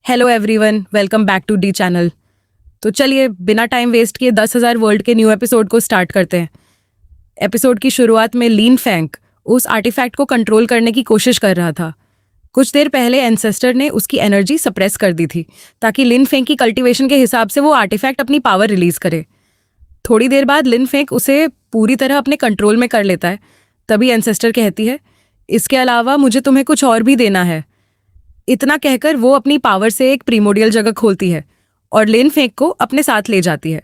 Hello everyone, welcome back to the channel. तो चलिए बिना टाइम वेस्ट किए 10,000 वर्ल्ड के न्यू एपिसोड को स्टार्ट करते हैं। एपिसोड की शुरुआत में लिन फेंग उस आर्टिफैक्ट को कंट्रोल करने की कोशिश कर रहा था। कुछ देर पहले एंसेस्टर ने उसकी एनर्जी सप्रेस कर दी थी ताकि लिन फेंग की कल्टीवेशन के हिसाब से वो आर्टिफैक्ट अपनी पावर रिलीज करे। थोड़ी देर बाद लिन फेंग उसे पूरी तरह अपने कंट्रोल में कर लेता है। तभी एंसेस्टर कहती है, इसके अलावा मुझे तुम्हें कुछ और भी देना है। इतना कहकर वो अपनी पावर से एक प्रीमोडियल जगह खोलती है और लिन फेंग को अपने साथ ले जाती है।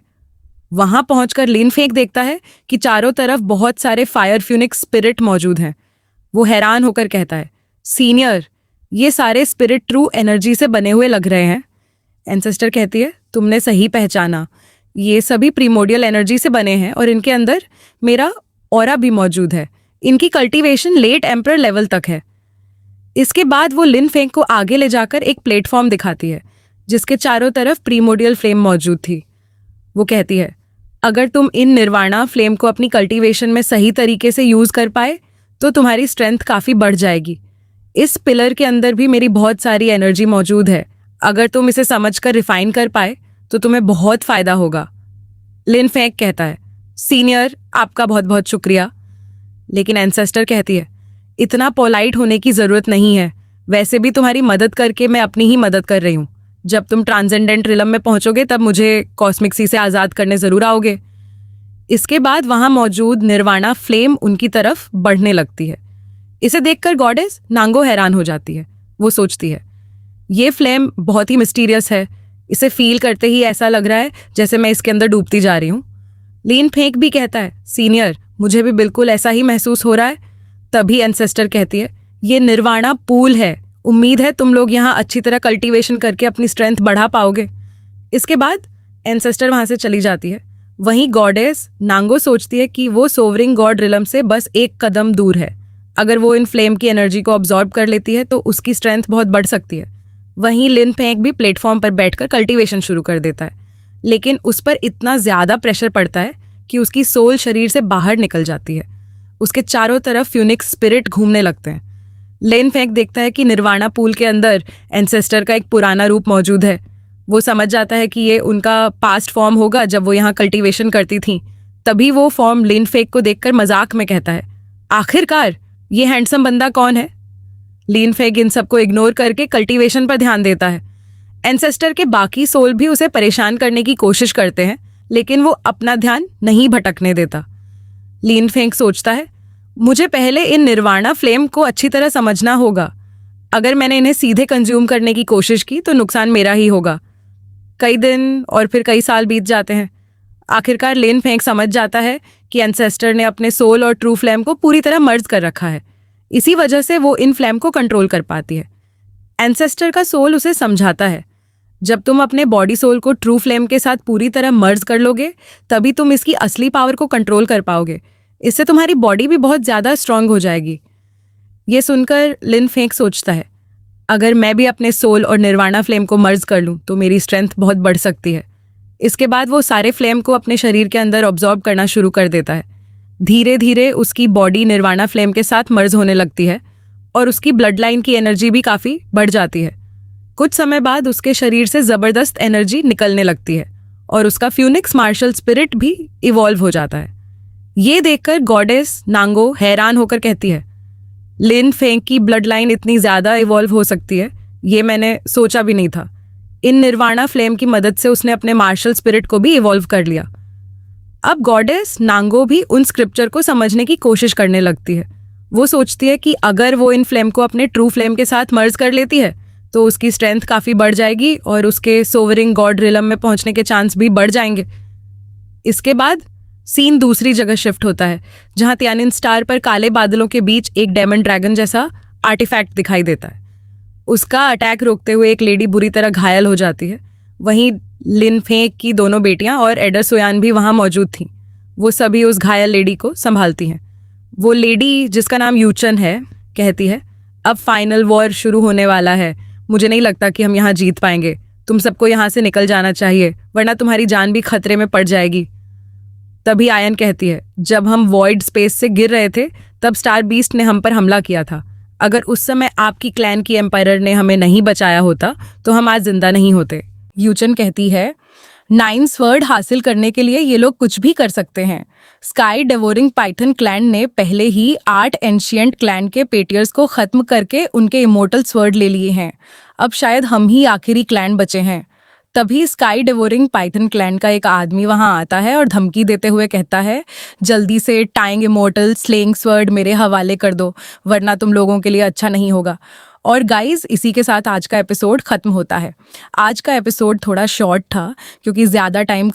वहां पहुंचकर लिन फेंग देखता है कि चारों तरफ बहुत सारे फायर फ्यूनिक्स स्पिरिट मौजूद हैं। वो हैरान होकर कहता है, सीनियर, ये सारे स्पिरिट ट्रू एनर्जी से बने हुए लग रहे हैं। एंसेस्टर कहती है, तुमने सही पहचाना, ये सभी प्रीमोडियल एनर्जी से बने हैं और इनके अंदर मेरा ऑरा भी मौजूद है। इनकी कल्टीवेशन लेट एम्परर लेवल तक है। इसके बाद वो लिन फेंग को आगे ले जाकर एक प्लेटफॉर्म दिखाती है जिसके चारों तरफ प्रीमोडियल फ्लेम मौजूद थी। वो कहती है, अगर तुम इन निर्वाणा फ्लेम को अपनी कल्टीवेशन में सही तरीके से यूज कर पाए तो तुम्हारी स्ट्रेंथ काफी बढ़ जाएगी। इस पिलर के अंदर भी मेरी बहुत सारी एनर्जी मौजूद है। अगर तुम इसे समझकर रिफाइन कर पाए तो तुम्हें बहुत फायदा होगा। लिन फेंग कहता है, सीनियर, आपका बहुत बहुत शुक्रिया। लेकिन एंसेस्टर कहती है, इतना पोलाइट होने की जरूरत नहीं है। वैसे भी तुम्हारी मदद करके मैं अपनी ही मदद कर रही हूँ। जब तुम ट्रांसेंडेंट रिलम में पहुंचोगे तब मुझे कॉस्मिक सी से आजाद करने जरूर आओगे। इसके बाद वहां मौजूद निर्वाणा फ्लेम उनकी तरफ बढ़ने लगती है। इसे देखकर गॉडेस नांगो हैरान हो जाती है। वो सोचती है, ये फ्लेम बहुत ही मिस्टीरियस है। इसे फील करते ही ऐसा लग रहा है जैसे मैं इसके अंदर डूबती जा रही हूँ। लिन फेंग भी कहता है, सीनियर, मुझे भी बिल्कुल ऐसा ही महसूस हो रहा है। तभी एंसेस्टर कहती है, ये निर्वाणा पूल है। उम्मीद है तुम लोग यहाँ अच्छी तरह कल्टीवेशन करके अपनी स्ट्रेंथ बढ़ा पाओगे। इसके बाद एंसेस्टर वहां से चली जाती है। वहीं गॉडेस नांगो सोचती है कि वो सोवरिंग गॉड रिलम से बस एक कदम दूर है। अगर वो इन फ्लेम की एनर्जी को ऑब्जॉर्ब कर लेती है तो उसकी स्ट्रेंथ बहुत बढ़ सकती है। वहीं लिन फेंग भी प्लेटफॉर्म पर बैठकर कल्टीवेशन शुरू कर देता है, लेकिन उस पर इतना ज्यादा प्रेशर पड़ता है कि उसकी सोल शरीर से बाहर निकल जाती है। उसके चारों तरफ फ्यूनिक्स स्पिरिट घूमने लगते हैं। लिन फेंग देखता है कि निर्वाणा पूल के अंदर एंसेस्टर का एक पुराना रूप मौजूद है। वो समझ जाता है कि ये उनका पास्ट फॉर्म होगा जब वो यहाँ कल्टीवेशन करती थी। तभी वो फॉर्म लिन फेंग को देखकर मजाक में कहता है, आखिरकार ये हैंडसम बंदा कौन है। लिन फेंग इन सबको इग्नोर करके कल्टीवेशन पर ध्यान देता है। एंसेस्टर के बाकी सोल भी उसे परेशान करने की कोशिश करते हैं, लेकिन वो अपना ध्यान नहीं भटकने देता। लिन फेंग सोचता है, मुझे पहले इन निर्वाणा फ्लेम को अच्छी तरह समझना होगा। अगर मैंने इन्हें सीधे कंज्यूम करने की कोशिश की तो नुकसान मेरा ही होगा। कई दिन और फिर कई साल बीत जाते हैं। आखिरकार लिन फेंग समझ जाता है कि एंसेस्टर ने अपने सोल और ट्रू फ्लेम को पूरी तरह मर्ज कर रखा है। इसी वजह से वो इन फ्लेम को कंट्रोल कर पाती है। एंसेस्टर का सोल उसे समझाता है, जब तुम अपने बॉडी सोल को ट्रू फ्लेम के साथ पूरी तरह मर्ज कर लोगे तभी तुम इसकी असली पावर को कंट्रोल कर पाओगे। इससे तुम्हारी बॉडी भी बहुत ज्यादा स्ट्रांग हो जाएगी। ये सुनकर लिन फेंग सोचता है, अगर मैं भी अपने सोल और निर्वाणा फ्लेम को मर्ज कर लूं तो मेरी स्ट्रेंथ बहुत बढ़ सकती है। इसके बाद वो सारे फ्लेम को अपने शरीर के अंदर ऑब्जॉर्ब करना शुरू कर देता है। धीरे धीरे उसकी बॉडी निर्वाणा फ्लेम के साथ मर्ज होने लगती है और उसकी ब्लड लाइन की एनर्जी भी काफी बढ़ जाती है। कुछ समय बाद उसके शरीर से जबरदस्त एनर्जी निकलने लगती है और उसका फ्यूनिक्स मार्शल स्पिरिट भी इवॉल्व हो जाता है। ये देखकर गॉडेस नांगो हैरान होकर कहती है, लिन फेंग की ब्लड लाइन इतनी ज्यादा इवॉल्व हो सकती है, ये मैंने सोचा भी नहीं था। इन निर्वाणा फ्लेम की मदद से उसने अपने मार्शल स्पिरिट को भी इवॉल्व कर लिया। अब गॉडेस नांगो भी उन स्क्रिप्चर को समझने की कोशिश करने लगती है। वो सोचती है कि अगर वो इन फ्लेम को अपने ट्रू फ्लेम के साथ मर्ज कर लेती है तो उसकी स्ट्रेंथ काफी बढ़ जाएगी और उसके सोवरिंग गॉड रिलम में पहुंचने के चांस भी बढ़ जाएंगे। इसके बाद सीन दूसरी जगह शिफ्ट होता है, जहां त्यानिन स्टार पर काले बादलों के बीच एक डेमन ड्रैगन जैसा आर्टिफैक्ट दिखाई देता है। उसका अटैक रोकते हुए एक लेडी बुरी तरह घायल हो जाती है। वहीं लिन फेंग की दोनों बेटियां और एडर सोयान भी वहां मौजूद थीं। वो सभी उस घायल लेडी को संभालती हैं। वो लेडी, जिसका नाम यूचन है, कहती है, अब फाइनल वॉर शुरू होने वाला है। मुझे नहीं लगता कि हम यहाँ जीत पाएंगे। तुम सबको यहाँ से निकल जाना चाहिए, वरना तुम्हारी जान भी खतरे में पड़ जाएगी। तभी आयन कहती है, जब हम वॉइड स्पेस से गिर रहे थे तब स्टार बीस्ट ने हम पर हमला किया था। अगर उस समय आपकी क्लैन की एम्पायर ने हमें नहीं बचाया होता तो हम आज जिंदा नहीं होते। यूचन कहती है, 9 स्वर्ड हासिल करने के लिए ये लोग कुछ भी कर सकते हैं। स्काई डेवोरिंग पाइथन क्लैन ने पहले ही 8 एंशिएंट क्लैन के पेटियर्स को खत्म करके उनके इमोर्टल स्वर्ड ले लिए हैं। अब शायद हम ही आखिरी क्लैन बचे हैं। तभी स्काई डेवोरिंग पाइथन क्लैन का एक आदमी वहां आता है और धमकी देते हुए कहता है, जल्दी से टाइंग इमोर्टल स्लेइंग स्वर्ड मेरे हवाले कर दो, वरना तुम लोगों के लिए अच्छा नहीं होगा। और गाइस, इसी के साथ आज का एपिसोड खत्म होता है। आज का एपिसोड थोड़ा शॉर्ट था क्योंकि ज्यादा टाइम